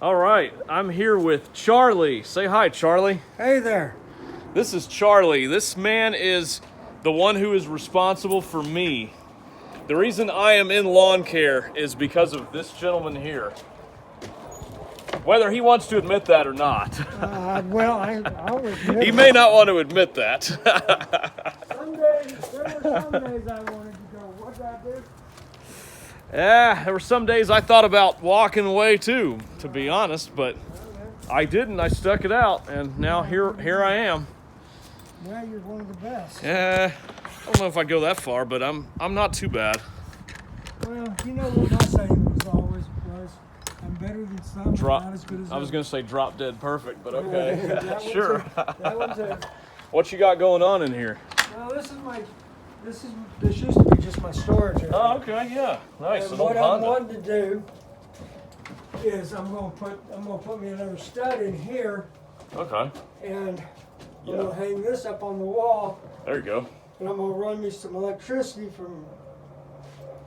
All right, I'm here with Charlie. Say hi, Charlie. Hey there. This is Charlie. This man is the one who is responsible for me. The reason I am in lawn care is because of this gentleman here. Whether he wants to admit that or not. I'll admit He may not want to admit that. There were some days I wanted to go, what did I do? Yeah, there were some days I thought about walking away too, to be honest, but I didn't. I stuck it out, and now here I am. Well, you're one of the best. Yeah, I don't know if I go that far, but I'm not too bad. Well, you know what my saying was, I'm better than some, but not as good as I was others. going to say drop dead perfect, but okay. That one's Sure. That one's it. What you got going on in here? Well, this used to be just my storage area. Oh, okay, yeah, nice. And An old what I'm Honda. wanting to do is I'm gonna put me another stud in here, Okay, and Yeah. I'm gonna hang this up on the wall, there you go. and I'm gonna run me some electricity from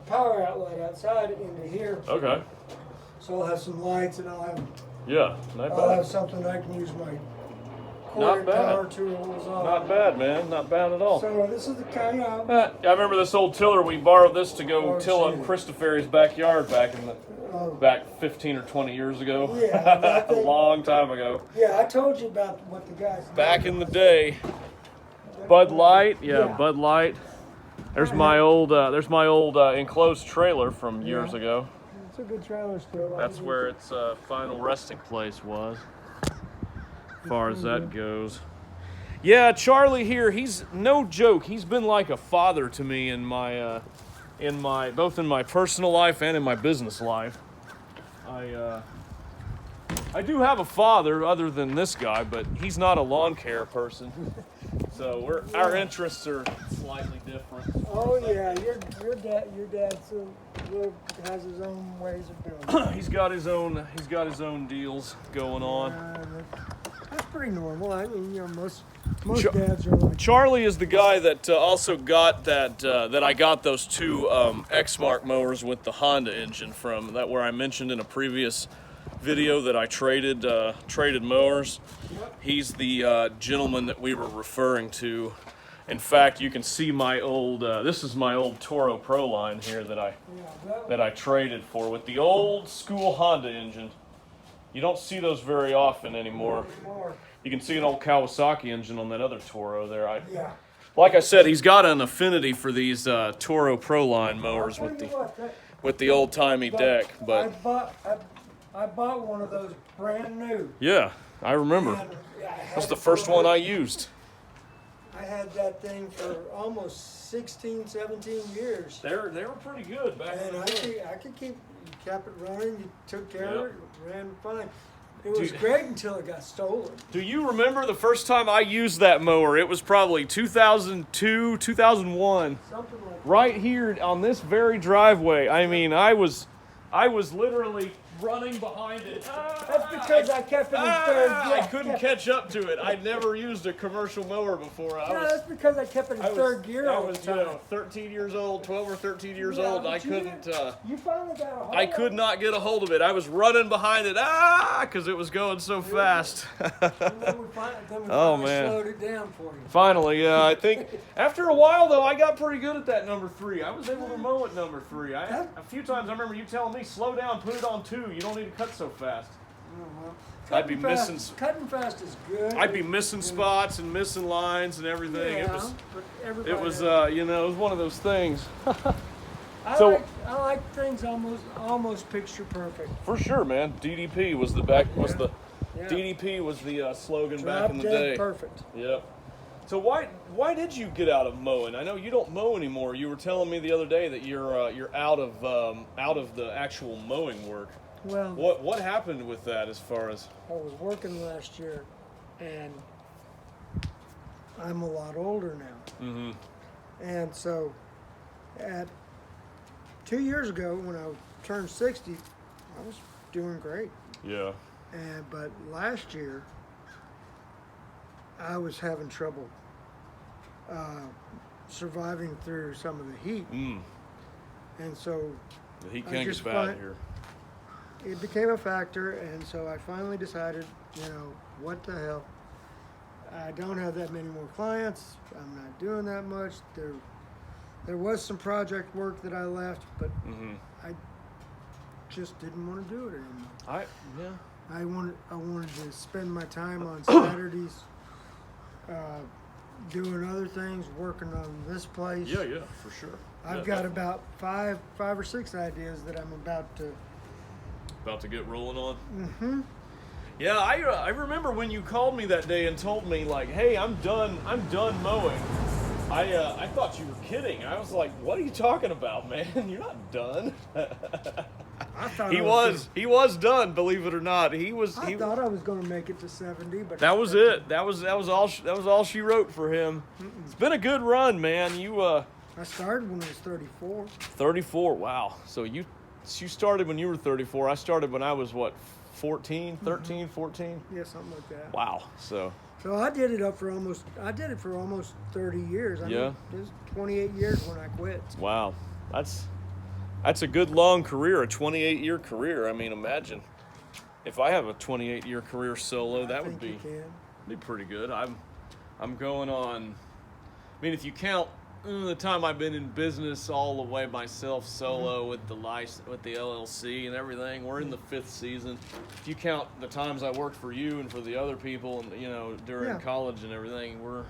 power outlet outside into here. Okay, So I'll have some lights, and yeah, not I'll have bad. something I can use my Not cord bad. power tools on. Not bad, man. Not bad at all. So this is the kind of I remember this old tiller. We borrowed this to go Oh, till up shit. Christopher's backyard back 15 or 20 years ago. Yeah, that A thing- long time ago. yeah. I told you about what the guys Back in the day, Bud Light. Yeah, Yeah. Bud Light. There's my old enclosed trailer from years Yeah. ago. It's a good trailer still. That's where its final resting place was, as far as that goes. Yeah, Charlie here, he's no joke. He's been like a father to me in my both in my personal life and in my business life. I do have a father other than this guy, but he's not a lawn care person. So our interests are slightly different. Oh yeah, your dad has his own ways of doing it. He's got his own deals going on. That's pretty normal. I mean, you know, most Char- dads are like. Charlie is the guy that also got that I got those two X-Mark mowers with the Honda engine from, that where I mentioned in a previous video that I traded mowers. He's the gentleman that we were referring to. In fact, you can see my old this is my old Toro Pro line here that I traded for with the old school Honda engine. You don't see those very often anymore. You can see an old Kawasaki engine on that other Toro there. Yeah. Like I said, he's got an affinity for these Toro Pro line mowers with the old timey deck. But I bought one of those brand new. yeah, I remember. And That was the first one I used. I had that thing for almost 16, 17 years. They were pretty good back And in the day. I could keep, you kept it running, you took care of it, ran fine. It was Dude. great until it got stolen. Do you remember the first time I used that mower? It was probably 2002, 2001. Something like Right here on this very driveway. I mean, I was literally running behind it. That's because I kept it in third gear. I couldn't catch up to it. I'd never used a commercial mower before. That's because I kept it in third gear I all was, the time. 13 years old, 12 or 13 years Yeah, old. but I you couldn't. You finally got a hold I of could it. not get a hold of it. I was running behind it, because it was going so fast. And then we Oh, finally man. slowed it down for you. Finally, yeah, I think after a while though, I got pretty good at that number 3. I was able to mow at number 3. A few times I remember you telling me, slow down, put it on 2. You don't need to cut so fast. I'd be missing. Cutting fast is good. I'd be missing spots and missing lines and everything. Yeah, It but everybody was, has- it was one of those things. I like things almost picture perfect. For sure, man. DDP was the Yeah. DDP was the slogan back Drop in the dead day. perfect. Yep. So why did you get out of mowing? I know you don't mow anymore. You were telling me the other day that you're out of the actual mowing work. Well, What happened with that as far as? I was working last year, and I'm a lot older now. Mm-hmm. And so, at 2 years ago, when I turned 60, I was doing great. Yeah. But last year, I was having trouble surviving through some of the heat. Mm. And so The heat I can just get bad find- here. it became a factor, and so I finally decided, what the hell. I don't have that many more clients. I'm not doing that much. There was some project work that I left, but I just didn't want to do it anymore. I wanted to spend my time on Saturdays doing other things, working on this place. Yeah, for sure. I've got about five or six ideas that I'm about to get rolling on. Yeah, I remember when you called me that day and told me, like, hey, I'm done mowing. I thought you were kidding. I was like, what are you talking about, man? You're not done. I thought he was done, believe it or not. I thought I was going to make it to 70, but that was it. That was all she wrote for him. It's been a good run, man. I started when I was 34. 34, wow. So you started when you were 34. I started when I was, 14, 13, 14? Yeah, something like that. Wow. So I did it for almost 30 years. I mean, it was 28 years when I quit. Wow. That's a good long career, a 28-year career. I mean, imagine if I have a 28-year career solo, that would be pretty good. I'm going on, I mean, if you count the time I've been in business all the way myself solo with the LLC and everything, we're in the 5th season. If you count the times I worked for you and for the other people, and during college and everything, we're a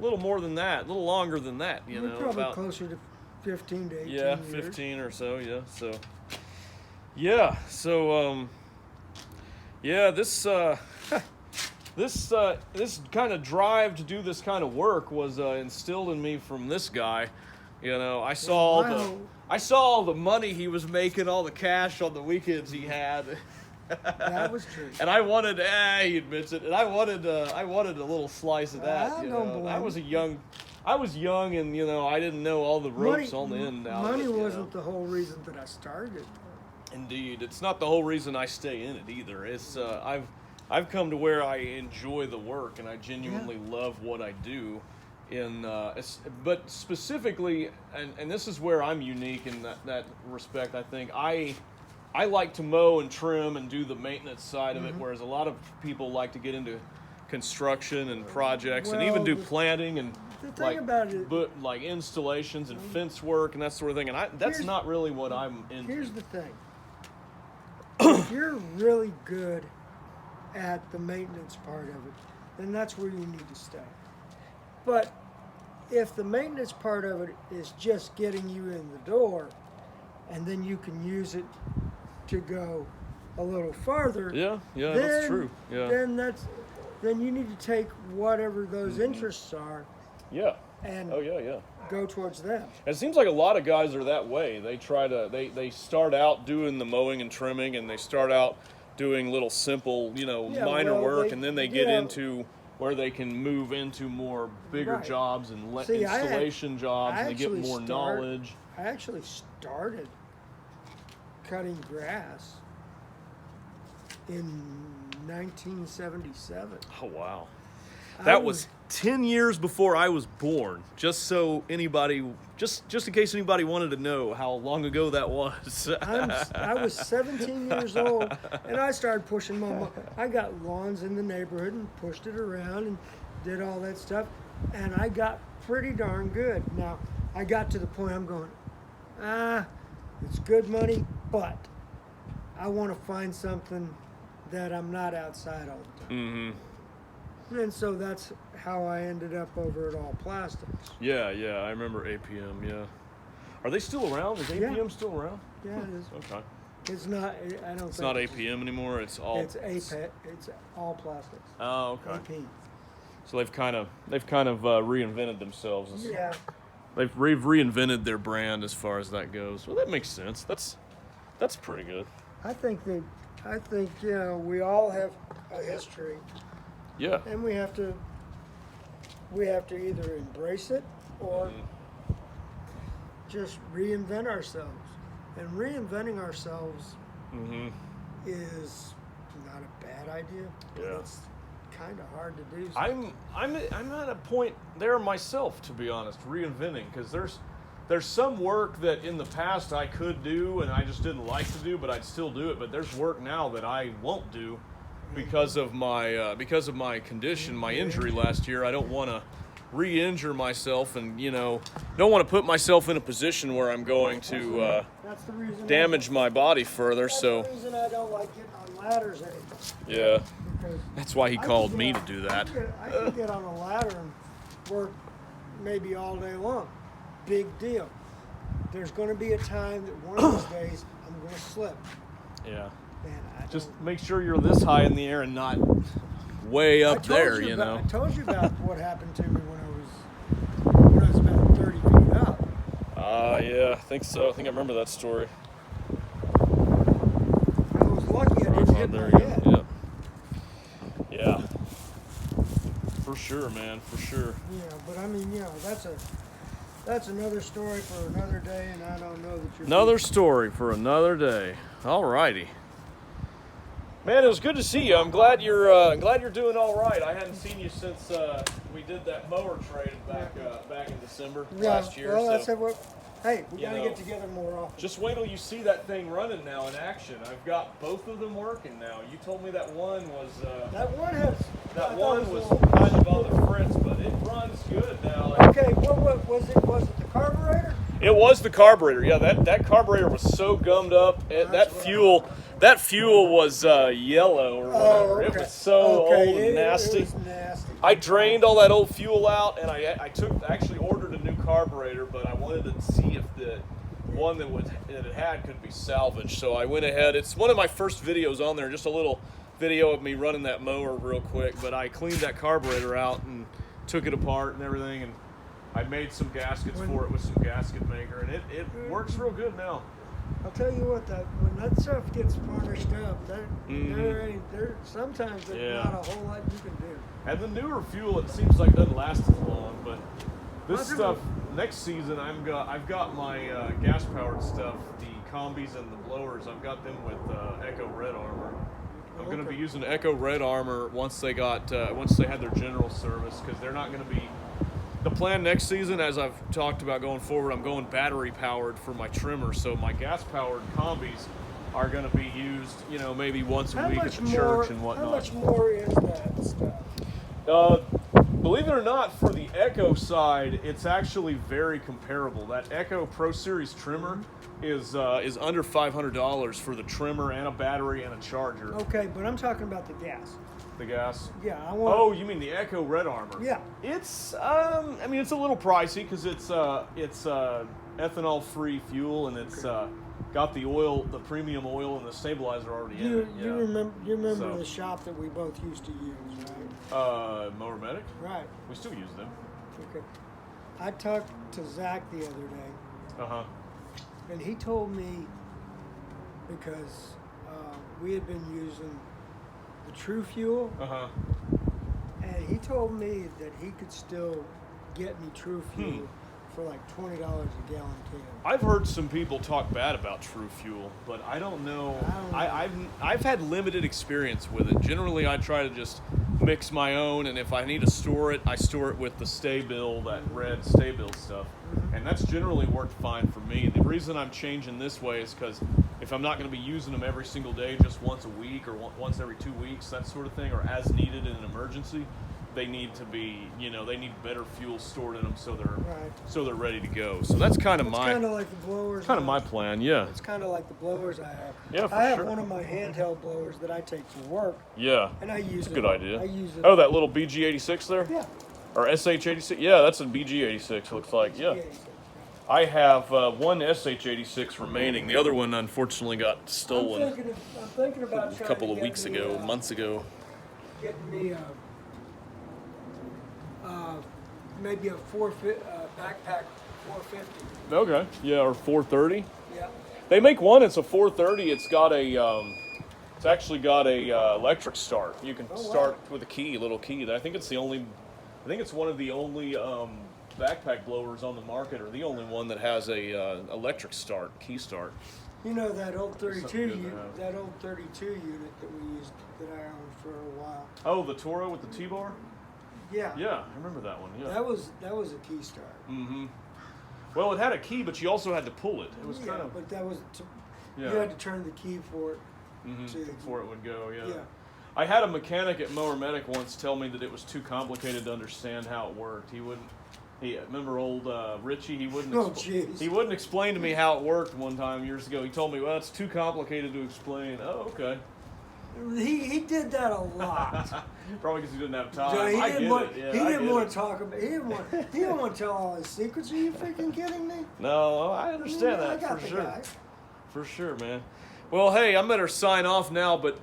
little more than that, a little longer than that. We're probably closer to 15 to 18 years. Yeah, 15 or so. Yeah. So this kind of drive to do this kind of work was instilled in me from this guy. I saw all the money he was making, all the cash on the weekends he had. That was true. And I wanted, he admits it, and I wanted a little slice of that. I was young, and I didn't know all the ropes on the end. Money wasn't the whole reason that I started. Indeed, it's not the whole reason I stay in it either. It's I've come to where I enjoy the work and I genuinely love what I do. But specifically, and this is where I'm unique in that respect. I think I like to mow and trim and do the maintenance side of it, whereas a lot of people like to get into construction and projects and even do planting and like installations and fence work and that sort of thing. And that's not really what I'm into. Here's the thing: if you're really good at the maintenance part of it, then that's where you need to stay. But if the maintenance part of it is just getting you in the door, and then you can use it to go a little farther. That's true. Yeah. Then you need to take whatever those interests are. Yeah. And go towards them. And it seems like a lot of guys are that way. They start out doing the mowing and trimming, and they start out doing little simple, minor work, and then they get into where they can move into more bigger jobs and installation jobs, and they get more knowledge. I actually started cutting grass in 1977. Oh, wow. That was 10 years before I was born, just in case anybody wanted to know how long ago that was. I was 17 years old, and I started pushing I got lawns in the neighborhood and pushed it around and did all that stuff, and I got pretty darn good. Now, I got to the point I'm going, it's good money, but I want to find something that I'm not outside all the time. Mm-hmm. And so that's how I ended up over at All Plastics. Yeah, I remember APM, yeah. Are they still around? Is APM still around? Yeah, it is. Okay. It's not, It's not APM anymore, it's All... It's APEC, it's All Plastics. Oh, okay. AP. So they've kind of reinvented themselves. Yeah. They've reinvented their brand as far as that goes. Well, that makes sense. That's pretty good. I think we all have a history. Yeah. And we have to either embrace it or just reinvent ourselves. And reinventing ourselves is not a bad idea. Yeah. It's kind of hard to do. I'm at a point there myself, to be honest, reinventing, because there's there's some work that in the past I could do and I just didn't like to do, but I'd still do it. But there's work now that I won't do because of my condition, my injury last year. I don't want to re-injure myself, and don't want to put myself in a position where I'm going to That's the reason damage my body further. So that's the reason I don't like getting on ladders anymore. yeah, Because that's why he I called could me get to on- do that. I could get on a ladder and work maybe all day long. Big deal. There's going to be a time that one of these days I'm going to slip. Yeah, And I just don't- make sure you're this high in the air and not way up there. I told you about what happened to me when I was about 30 feet up. Yeah, I think so. I think I remember that story. I was lucky I didn't hit There my you head. go. Yeah. For sure, man. For sure. Yeah, but I mean, that's another story for another day, and I don't know that you're. Another story for another day. All righty. Man, it was good to see you. I'm glad you're doing all right. I hadn't seen you since we did that mower trade back in December last year. Well, so. I said, well, hey, we You got to know, get together more often. Just wait till you see that thing running now in action. I've got both of them working now. You told me that one was That one has. that I one thought it was a little- kind of on the fritz, but it runs good now. Okay, what was it? Was it the carburetor? It was the carburetor. Yeah, that carburetor was so gummed up. That fuel was yellow or whatever. Oh, okay. It was so old and nasty. It was nasty. I drained all that old fuel out, and I actually ordered a new carburetor, but I wanted to see if the one that it had could be salvaged. So I went ahead. It's one of my first videos on there, just a little video of me running that mower real quick. But I cleaned that carburetor out and took it apart and everything, and I made some gaskets for it with some gasket maker, and it works real good now. I'll tell you what, when that stuff gets varnished up, sometimes there's Yeah. not a whole lot you can do. And the newer fuel, it seems like doesn't last as long. But this How's it stuff next season, I've got my gas powered stuff, the combis and the blowers. I've got them with Echo Red Armor. I'm going to be using Echo Red Armor once they had their general service, because they're not going to be. The plan next season, as I've talked about going forward, I'm going battery powered for my trimmer. So my gas powered combis are going to be used, maybe once a week at the church and whatnot. How much more is that stuff? Believe it or not, for the Echo side, it's actually very comparable. That Echo Pro Series trimmer is under $500 for the trimmer and a battery and a charger. Okay, but I'm talking about the gas. The gas. Yeah, I want. Oh, you mean the Echo Red Armor? Yeah. It's it's a little pricey because it's ethanol-free fuel, and it's got the oil, the premium oil, and the stabilizer already in it. You remember So. the shop that we both used to use, right? Mower Medic. Right. We still use them. Okay. I talked to Zach the other day, Uh huh. and he told me, because we had been using the True Fuel, Uh huh. and he told me that he could still get me True Fuel for like $20 a gallon can. I've heard some people talk bad about True Fuel, but I don't know. I've had limited experience with it. Generally, I try to just mix my own, and if I need to store it, I store it with the Stay Bill, that red Stay Bill stuff, and that's generally worked fine for me. The reason I'm changing this way is because if I'm not going to be using them every single day, just once a week or once every 2 weeks, that sort of thing, or as needed in an emergency, they need to be, they need better fuel stored in them so they're ready to go. So that's kind of It's my kind of like the blowers. my plan. Yeah. It's kind of like the blowers I have. Yeah, for I have sure. one of my handheld blowers that I take to work, Yeah. and I use it. Good idea. I use it. Oh, that little BG86 there? Yeah. Or SH86? Yeah, that's a BG86, it looks like. Yeah. I have one SH86 remaining. The other one, unfortunately, got stolen I'm thinking about a couple of weeks ago, months ago. getting me maybe a backpack 450. Okay. Yeah, or 430. Yeah. They make one. It's a 430. It's got a. It's actually got a electric start. You can start with a little key. I think it's the only. I think it's one of the only backpack blowers on the market, or the only one that has a electric start, key start. You know that old 32 Something good to unit, have. that old 32 unit that we used, that I owned for a while. Oh, the Toro with the T-bar? Yeah. Yeah, I remember that one. Yeah. That was a key start. Mm-hmm. Well, it had a key, but you also had to pull it. It was Yeah, kind of... but that was you Yeah. had to turn the key for it. Before it would go, yeah. Yeah. I had a mechanic at Mower Medic once tell me that it was too complicated to understand how it worked. He wouldn't... remember old Richie? He wouldn't. Oh, jeez. He wouldn't explain to me how it worked one time years ago. He told me, "Well, it's too complicated to explain." Oh, okay. He did that a lot. Probably because he didn't have time. Yeah, he I didn't get want, it. Yeah, he I didn't get want it. to talk about. He didn't want to tell all his secrets. Are you freaking kidding me? No, I understand I that got for the sure. guy. For sure, man. Well, hey, I better sign off now, but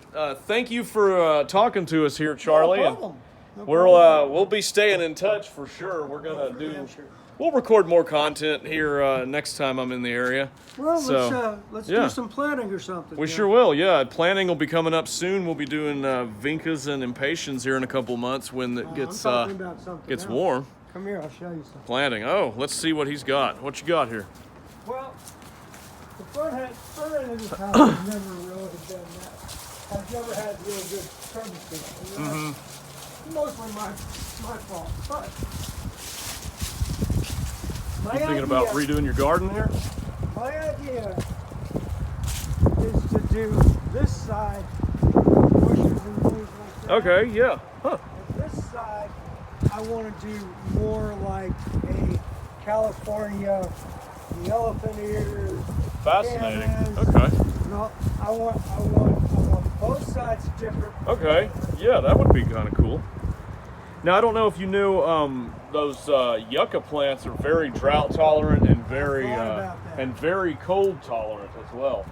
thank you for talking to us here, Charlie. No problem. No We'll be staying in touch for sure. We're gonna do. damn sure. We'll record more content here next time I'm in the area. Well, So, let's yeah. do some planning or something. We yeah. sure will, yeah. Planning will be coming up soon. We'll be doing Vinkas and Impatiens here in a couple months when it I'm gets talking about something else. warm. Come here, I'll show you something. Planting. Oh, let's see what he's got. What you got here? Well, the front end of this house has never really been that. I've never had really good service. Mostly my fault. But my You thinking about redoing your garden here? My idea is to do this side bushes and things like that. Okay, yeah. Huh. And this side, I want to do more like a California, the elephant ears. Fascinating. cannons. Okay. No, I want both sides different. Okay. Yeah, that would be kind of cool. Now, I don't know if you knew those yucca plants are very drought tolerant and very cold tolerant as well.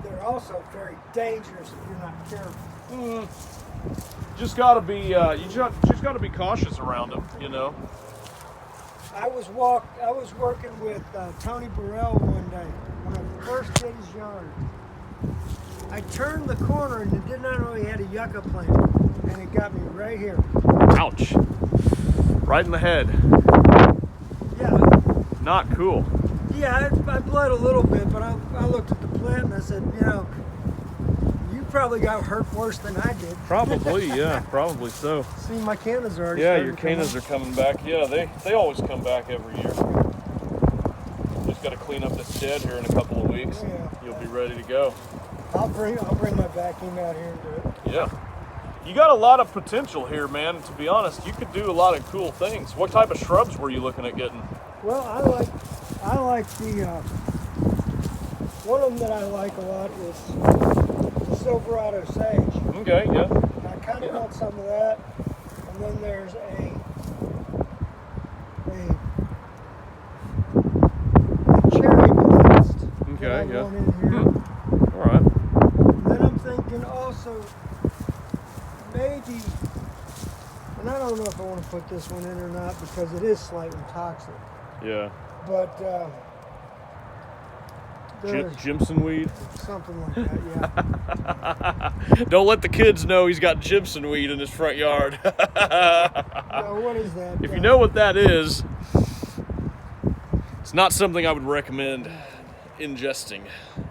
They're also very dangerous if you're not careful. Just got to be just got to be cautious around them, you know. I was working with Tony Burrell one day when I first did his yard. I turned the corner and it did not know he had a yucca plant, and it got me right here. Ouch! Right in the head. Yeah, Not cool. yeah. I bled a little bit, but I looked at the plant and I said, you know, you probably got hurt worse than I did. Probably, yeah, probably so. See, my cannas are already. Yeah, starting your to come cannas up. are coming back. Yeah, they always come back every year. Just got to clean up this shed here in a couple of weeks. Yeah. You'll be ready to go. I'll bring my vacuum out here and do it. Yeah. You got a lot of potential here, man. To be honest, you could do a lot of cool things. What type of shrubs were you looking at getting? Well, I like the one of them that I like a lot is the Silverado sage. Okay, yeah. I kind of want some of that, and then there's a cherry blast. Okay, that I yeah. want in here. All right. Then I'm thinking also maybe, and I don't know if I want to put this one in or not because it is slightly toxic, Yeah. but there's Jimson weed. something like that, yeah. Don't let the kids know he's got Jimson weed in his front yard. Now, what is that? If you know what that is, it's not something I would recommend ingesting. Not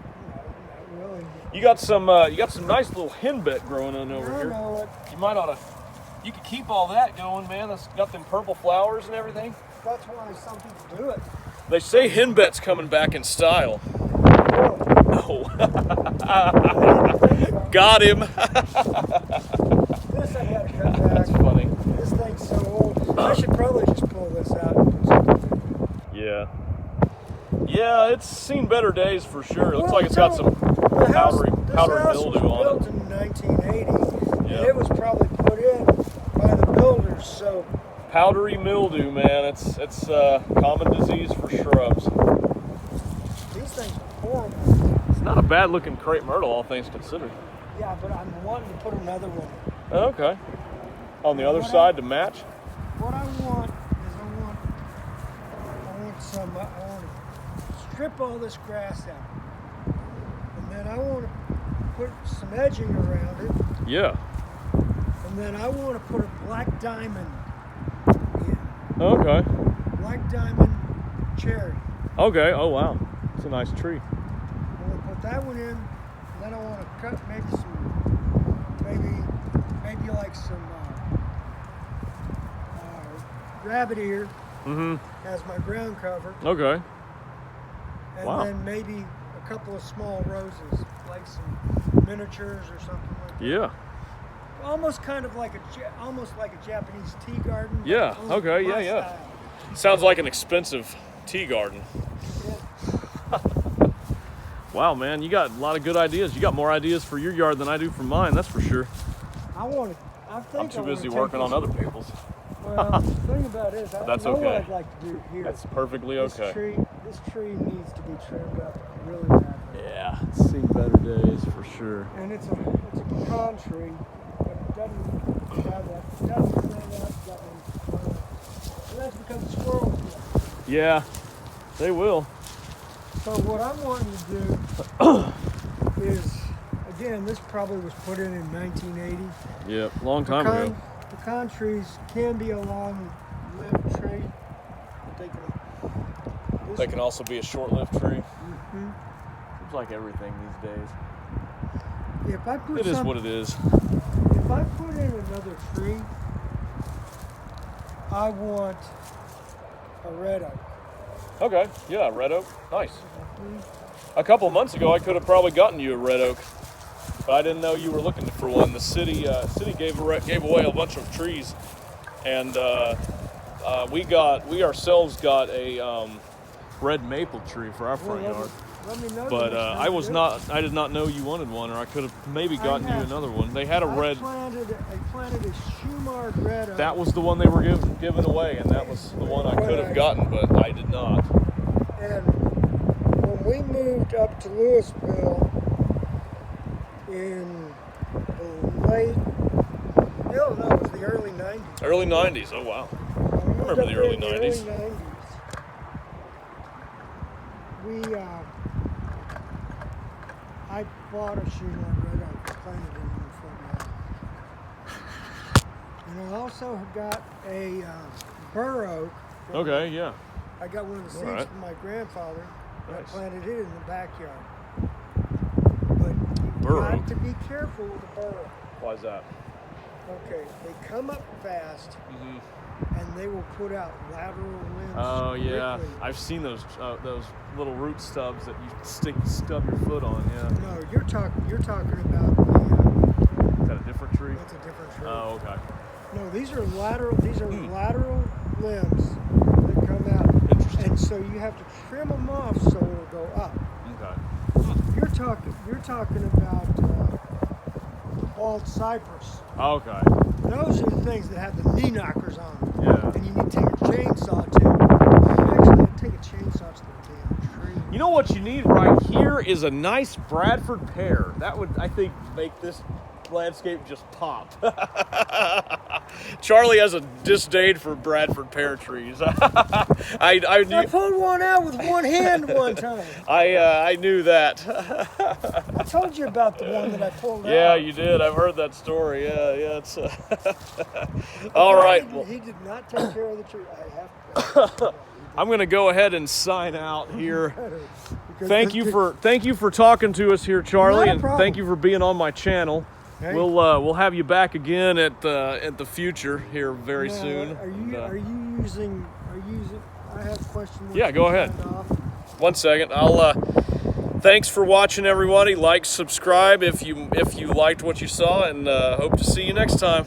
really. You got some nice little henbit growing on over I here. know it. You might ought to. You could keep all that going, man. That's got them purple flowers and everything. That's why some people do it. They say henbit's coming back in style. Really? No. Got him. This I had to cut back. That's funny. This thing's so old. I should probably just pull this out and do something. Yeah. Yeah, it's seen better days for sure. It looks Well, like it's got some The house, powdery this mildew house was on built it. in 1980, Yeah. and it was probably put in by the builders. So Powdery mildew, man. It's a common disease for shrubs. these things are horrible. It's not a bad looking crepe myrtle, all things considered. Yeah, but I'm wanting to put another one in. Okay. On the other What side to match? What I want is I want to strip all this grass out, and then I want to put some edging around it, Yeah. and then I want to put a black diamond in. Okay. Black diamond cherry. Okay. Oh wow. It's a nice tree. I want to put that one in, and then I want to cut maybe like some rabbit ear Mm-hmm. as my ground cover, Okay. and Wow. then maybe a couple of small roses, like some miniatures or something like that. Yeah. Almost kind of like almost like a Japanese tea garden. but Yeah, only okay, my yeah. style. Sounds like an expensive tea garden. Yeah. Wow, man, you got a lot of good ideas. You got more ideas for your yard than I do for mine, that's for sure. I think I'm too busy working on other people's. Well, the thing about it is, I That's know okay. what I'd like to do here. That's perfectly okay. This tree needs to be trimmed up really badly. Yeah, it's seen better days for sure. And it's a pecan tree, but it doesn't have that. It doesn't stand up that one. So that's because the squirrels do it. Yeah, they will. So what I'm wanting to do is, again, this probably was put in 1980. Yep, long time ago. Pecan trees can be a long-lived tree. But They can also be a short-lived tree. Mm-hmm. Seems like everything these days. If I put It is what it is. If I put in another tree, I want a red oak. Okay, yeah, red oak, nice. A couple months ago, I could have probably gotten you a red oak, but I didn't know you were looking for one. The city gave away a bunch of trees, and we ourselves got a red maple tree for our front yard. Let me know. But I did not know you wanted one, or I could have maybe gotten you another one. They had a red. I planted a Shumard red oak. That was the one they were giving away, and that was the one I could have gotten, but I did not. And when we moved up to Louisville in the late, no, it was the early 90s. Early 90s, oh wow. I remember the early 90s. I bought a Shumard red oak and planted it in the front yard. And I also got a bur oak. Okay, yeah. I got one of the seeds Alright. from my grandfather. And Nice. I planted it in the backyard. But you've Bur got oak. to be careful with the bur oak. Why is that? Okay, they come up fast Mm-hmm. and they will put out lateral limbs. Oh yeah, quickly. I've seen those little root stubs that you stub your foot on. Yeah. No, you're talking about the. Is that a different tree? That's a different tree. Oh okay. No, these are lateral. These are lateral limbs that come out, Interesting. and so you have to trim them off so it'll go up. Okay. You're talking about bald cypress. Okay. Those are the things that have the knee knockers on them. Yeah. And you need to take a chainsaw to. Actually, I'd take a chainsaw to the damn tree. You know what you need right here is a nice Bradford pear. That would, I think, make this landscape just pop. Charlie has a disdain for Bradford pear trees. I pulled one out with one hand one time. I knew that. I told you about the one that I pulled out. Yeah, you did. I've heard that story. Yeah, it's. All right. Well, He did not take care of the tree. I have to. I'm going to go ahead and sign out here. Because Thank you for talking to us here, Charlie, Not a and problem. thank you for being on my channel. Hey. We'll have you back again at the future here very Now, soon. Are you using? I have a question. Yeah, go ahead. Off. One second. Thanks for watching, everybody. Like, subscribe if you liked what you saw, and hope to see you next time.